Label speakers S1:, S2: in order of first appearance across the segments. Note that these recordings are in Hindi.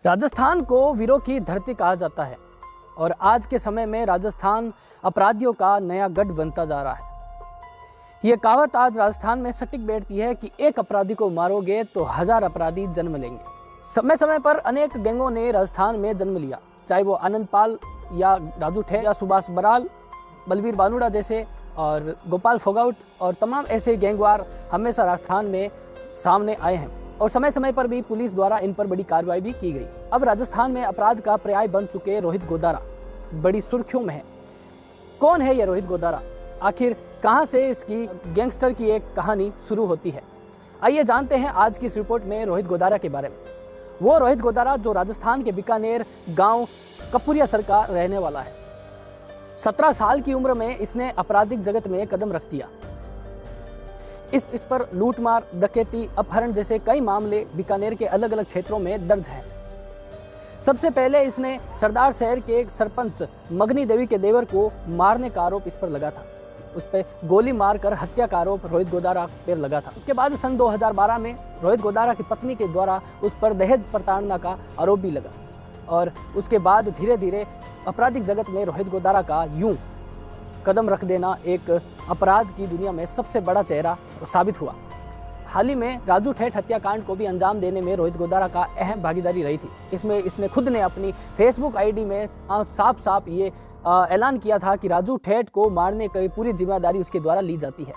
S1: राजस्थान को वीरों की धरती कहा जाता है और आज के समय में राजस्थान अपराधियों का नया गढ़ बनता जा रहा है। ये कहावत आज राजस्थान में सटीक बैठती है कि एक अपराधी को मारोगे तो 1000 अपराधी जन्म लेंगे। समय समय पर अनेक गैंगों ने राजस्थान में जन्म लिया, चाहे वो आनंद पाल या राजू ठेर या सुभाष बराल, बलवीर बानुड़ा जैसे और गोपाल फोगाउट और तमाम ऐसे गैंगवार हमेशा राजस्थान में सामने आए हैं और समय समय पर भी पुलिस द्वारा इन पर बड़ी कार्रवाई भी की गई। अब राजस्थान में अपराध का पर्याय बन चुके रोहित गोदारा बड़ी सुर्खियों में है। कौन है यह रोहित गोदारा? आखिर कहां से इसकी गैंगस्टर की एक कहानी शुरू होती है? आइए जानते हैं आज की इस रिपोर्ट में रोहित गोदारा के बारे में। वो रोहित गोदारा जो राजस्थान के बीकानेर गांव कपूरियासर का रहने वाला है। 17 साल की उम्र में इसने आपराधिक जगत में कदम रख दिया। इस पर लूटमार, डकैती, अपहरण जैसे कई मामले बीकानेर के अलग अलग क्षेत्रों में दर्ज हैं। सबसे पहले इसने सरदार शहर के एक सरपंच मगनी देवी के देवर को मारने का आरोप इस पर लगा था। उस पर गोली मारकर हत्या का आरोप रोहित गोदारा पर लगा था। उसके बाद सन 2012 में रोहित गोदारा की पत्नी के द्वारा उस पर दहेज प्रताड़ना का आरोप भी लगा और उसके बाद धीरे धीरे आपराधिक जगत में रोहित गोदारा का यूं कदम रख देना एक अपराध की दुनिया में सबसे बड़ा चेहरा साबित हुआ। हाल ही में राजू ठेठ हत्याकांड को भी अंजाम देने में रोहित गोदारा का अहम भागीदारी रही थी। इसमें इसने खुद ने अपनी फेसबुक आईडी में साफ साफ ये ऐलान किया था कि राजू ठेठ को मारने की पूरी जिम्मेदारी उसके द्वारा ली जाती है।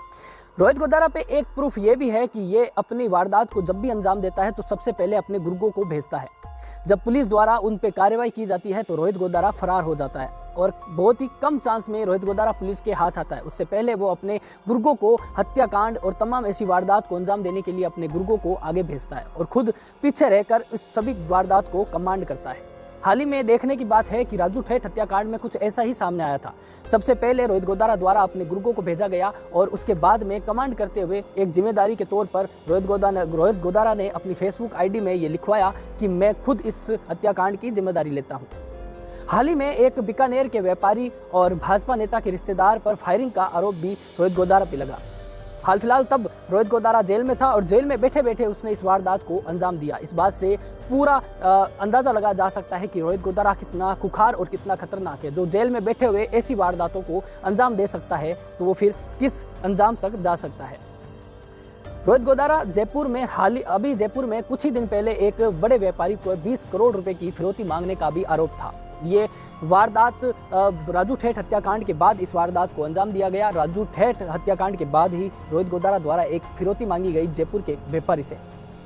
S1: रोहित गोदारा पे एक प्रूफ ये भी है कि ये अपनी वारदात को जब भी अंजाम देता है तो सबसे पहले अपने गुर्गों को भेजता है। जब पुलिस द्वारा उन पे कार्रवाई की जाती है तो रोहित गोदारा फरार हो जाता है और बहुत ही कम चांस में रोहित गोदारा पुलिस के हाथ आता है। उससे पहले वो अपने गुर्गों को हत्याकांड और तमाम ऐसी वारदात को अंजाम देने के लिए अपने गुर्गों को आगे भेजता है और खुद पीछे रहकर इस सभी वारदात को कमांड करता है। हाल ही में देखने की बात है कि राजू ठेठ हत्याकांड में कुछ ऐसा ही सामने आया था। सबसे पहले रोहित गोदारा द्वारा अपने गुर्गों को भेजा गया और उसके बाद में कमांड करते हुए एक जिम्मेदारी के तौर पर रोहित गोदारा ने अपनी फेसबुक आईडी में ये लिखवाया कि मैं खुद इस हत्याकांड की जिम्मेदारी लेता हूँ। हाल ही में एक बीकानेर के व्यापारी और भाजपा नेता के रिश्तेदार पर फायरिंग का आरोप भी रोहित गोदारा पे लगा। हाल फिलहाल तब रोहित गोदारा जेल में था और जेल में बैठे बैठे उसने इस वारदात को अंजाम दिया। इस बात से पूरा अंदाजा लगा जा सकता है कि रोहित गोदारा कितना खुखार और कितना खतरनाक है। जो जेल में बैठे हुए ऐसी वारदातों को अंजाम दे सकता है तो वो फिर किस अंजाम तक जा सकता है। रोहित गोदारा जयपुर में अभी जयपुर में कुछ ही दिन पहले एक बड़े व्यापारी को 20 करोड़ रुपए की फिरौती मांगने का भी आरोप था। ये वारदात राजू ठेठ हत्याकांड के बाद इस वारदात को अंजाम दिया गया। राजू ठेठ हत्याकांड के बाद ही रोहित गोदारा द्वारा एक फिरौती मांगी गई जयपुर के व्यापारी से।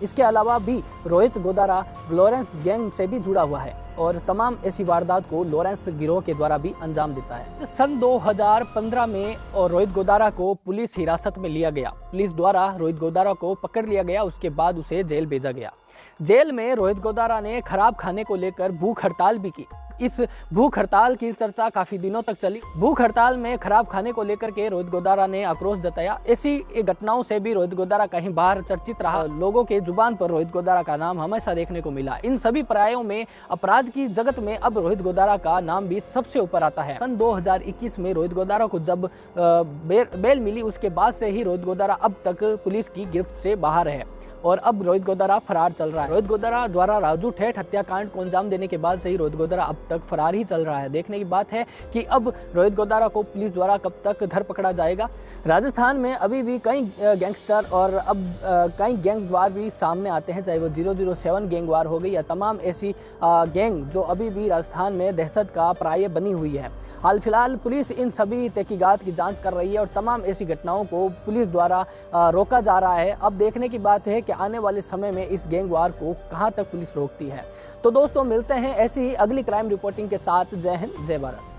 S1: इसके अलावा भी रोहित गोदारा लॉरेंस गैंग से भी जुड़ा हुआ है और तमाम ऐसी वारदात को लॉरेंस गिरोह के द्वारा भी अंजाम देता है। सन 2015 में और रोहित गोदारा को पुलिस हिरासत में लिया गया। पुलिस द्वारा रोहित गोदारा को पकड़ लिया गया। उसके बाद उसे जेल भेजा गया। जेल में रोहित गोदारा ने खराब खाने को लेकर भूख हड़ताल भी की। इस भूख हड़ताल की चर्चा काफी दिनों तक चली। भूख हड़ताल में खराब खाने को लेकर के रोहित गोदारा ने आक्रोश जताया। ऐसी घटनाओं से भी रोहित गोदारा कहीं बाहर चर्चित रहा। लोगों के जुबान पर रोहित गोदारा का नाम हमेशा देखने को मिला। इन सभी पर्यायों में अपराध की जगत में अब रोहित गोदारा का नाम भी सबसे ऊपर आता है। सन 2021 में रोहित गोदारा को जब बेल मिली उसके बाद से ही रोहित गोदारा अब तक पुलिस की गिरफ्त से बाहर है और अब रोहित गोदारा फरार चल रहा है। रोहित गोदारा द्वारा राजू ठेठ हत्याकांड को अंजाम देने के बाद से ही रोहित गोदारा अब तक फरार ही चल रहा है। देखने की बात है कि अब रोहित गोदारा को पुलिस द्वारा कब तक धर पकड़ा जाएगा। राजस्थान में अभी भी कई गैंगस्टर और अब कई गैंगवार भी सामने आते हैं, चाहे वो 007 गैंगवार हो गई या तमाम ऐसी गैंग जो अभी भी राजस्थान में दहशत का पर्याय बनी हुई है। हाल फिलहाल पुलिस इन सभी तहकीकात की जाँच कर रही है और तमाम ऐसी घटनाओं को पुलिस द्वारा रोका जा रहा है। अब देखने की बात है कि आने वाले समय में इस गैंगवार को कहां तक पुलिस रोकती है। तो दोस्तों मिलते हैं ऐसी ही अगली क्राइम रिपोर्टिंग के साथ। जय हिंद, जय भारत।